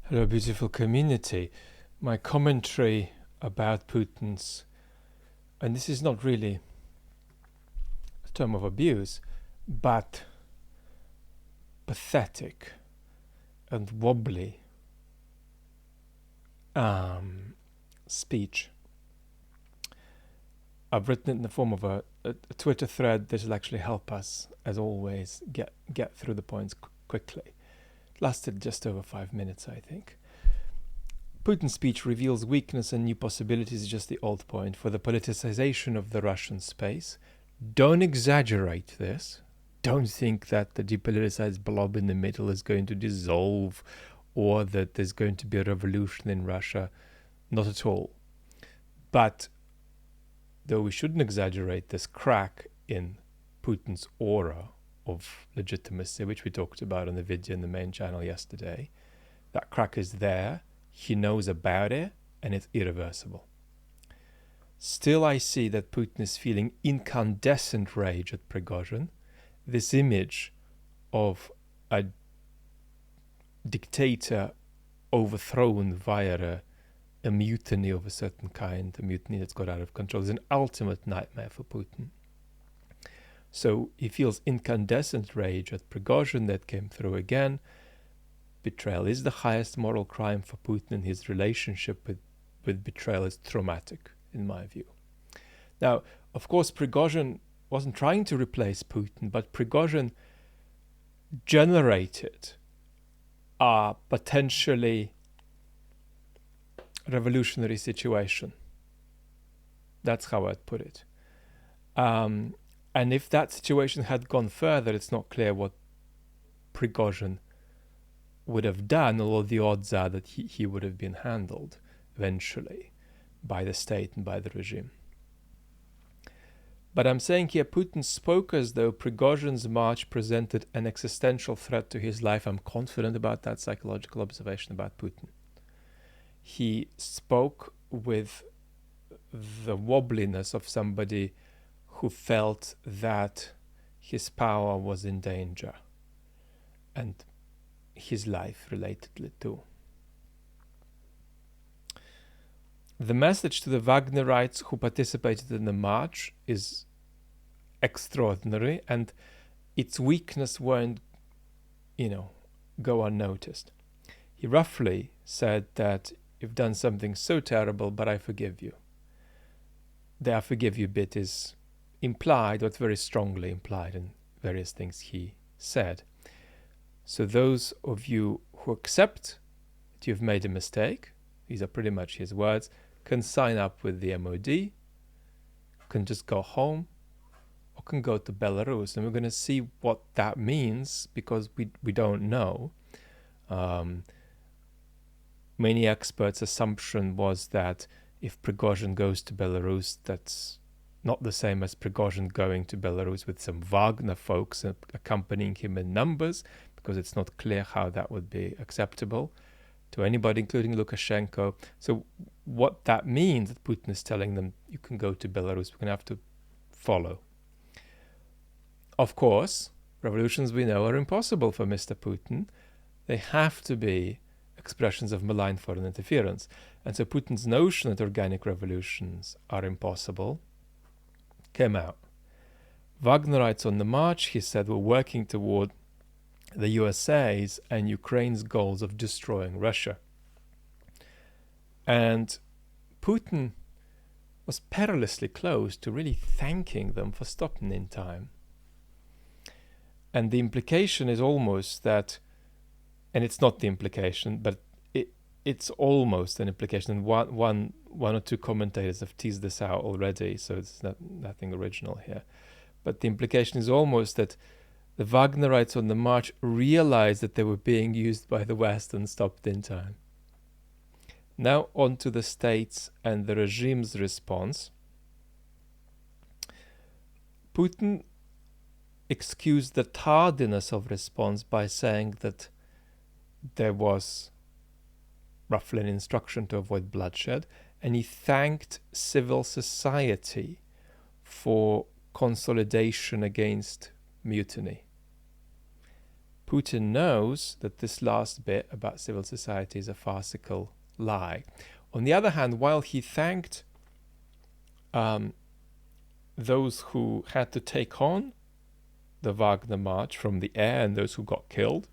Hello, beautiful community. My commentary about Putin's, and this is not really a term of abuse, but pathetic and wobbly speech. I've written it in the form of a Twitter thread that will actually help us, as always, get through the points quickly. It lasted just over 5 minutes, I think. Putin's speech reveals weakness and new possibilities is just the old point for the politicization of the Russian space. Don't exaggerate this. Don't think that the depoliticized blob in the middle is going to dissolve or that there's going to be a revolution in Russia. Not at all. But though we shouldn't exaggerate this crack in Putin's aura of legitimacy, which we talked about on the video in the main channel yesterday, that crack is there. He knows about it, and it's irreversible. Still, I see that Putin is feeling incandescent rage at Prigozhin. This image of a dictator overthrown via a mutiny of a certain kind, a mutiny that's got out of control, is an ultimate nightmare for Putin. So he feels incandescent rage at Prigozhin. That came through again. Betrayal is the highest moral crime for Putin, and his relationship with betrayal is traumatic, in my view. Now, of course, Prigozhin wasn't trying to replace Putin, but Prigozhin generated a potentially revolutionary situation. That's how I'd put it. And if that situation had gone further, it's not clear what Prigozhin would have done, although the odds are that he would have been handled eventually by the state and by the regime. But I'm saying here, Putin spoke as though Prigozhin's march presented an existential threat to his life. I'm confident about that psychological observation about Putin. He spoke with the wobbliness of somebody who felt that his power was in danger and his life relatedly too. The message to the Wagnerites who participated in the march is extraordinary, and its weakness won't, go unnoticed. He roughly said that you've done something so terrible, but I forgive you. The I forgive you bit is implied, but very strongly implied in various things he said. So those of you who accept that you've made a mistake, these are pretty much his words, can sign up with the MOD, can just go home, or can go to Belarus. And we're going to see what that means, because we don't know. Many experts' assumption was that if Prigozhin goes to Belarus, that's not the same as Prigozhin going to Belarus with some Wagner folks accompanying him in numbers, because it's not clear how that would be acceptable to anybody, including Lukashenko. So what that means, that Putin is telling them, you can go to Belarus, we're going to have to follow. Of course, revolutions we know are impossible for Mr. Putin. They have to be expressions of malign foreign interference. And so Putin's notion that organic revolutions are impossible came out. Wagnerites on the march, he said, were working toward the USA's and Ukraine's goals of destroying Russia. And Putin was perilously close to really thanking them for stopping in time. And the implication is almost that, and it's not the implication, but it's almost an implication. And one or two commentators have teased this out already, so it's nothing original here. But the implication is almost that the Wagnerites on the march realized that they were being used by the West and stopped in time. Now on to the states and the regime's response. Putin excused the tardiness of response by saying that there was roughly an instruction to avoid bloodshed, and he thanked civil society for consolidation against mutiny. Putin knows that this last bit about civil society is a farcical lie. On the other hand, while he thanked those who had to take on the Wagner March from the air and those who got killed,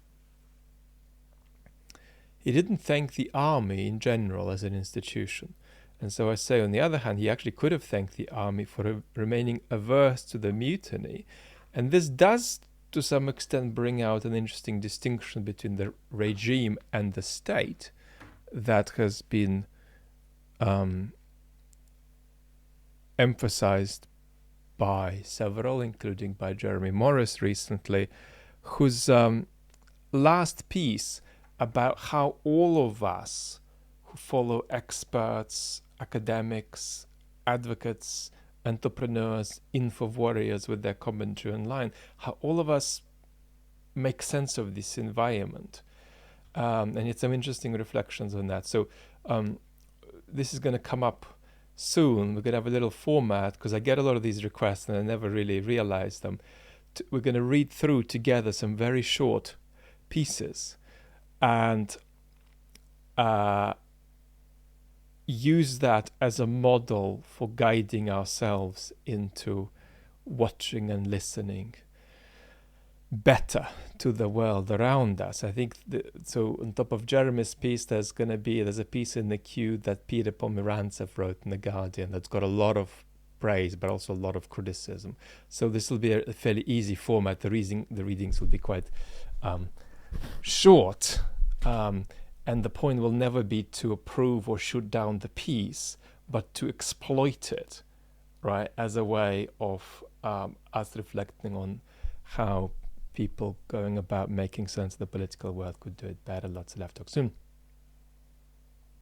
he didn't thank the army in general as an institution. And so I say, on the other hand, he actually could have thanked the army for remaining averse to the mutiny. And this does, to some extent, bring out an interesting distinction between the regime and the state that has been emphasized by several, including by Jeremy Morris recently, whose last piece about how all of us who follow experts, academics, advocates, entrepreneurs, info warriors with their commentary online, how all of us make sense of this environment. And it's some interesting reflections on that. So this is going to come up soon. We're going to have a little format, because I get a lot of these requests and I never really realize them. We're going to read through together some very short pieces and use that as a model for guiding ourselves into watching and listening better to the world around us. I think so. On top of Jeremy's piece, there's a piece in the queue that Peter Pomerantsev wrote in The Guardian that's got a lot of praise but also a lot of criticism. So this will be a fairly easy format. The readings will be quite short, and the point will never be to approve or shoot down the piece, but to exploit it, right, as a way of us reflecting on how people going about making sense of the political world could do it better. Lots of left talk soon.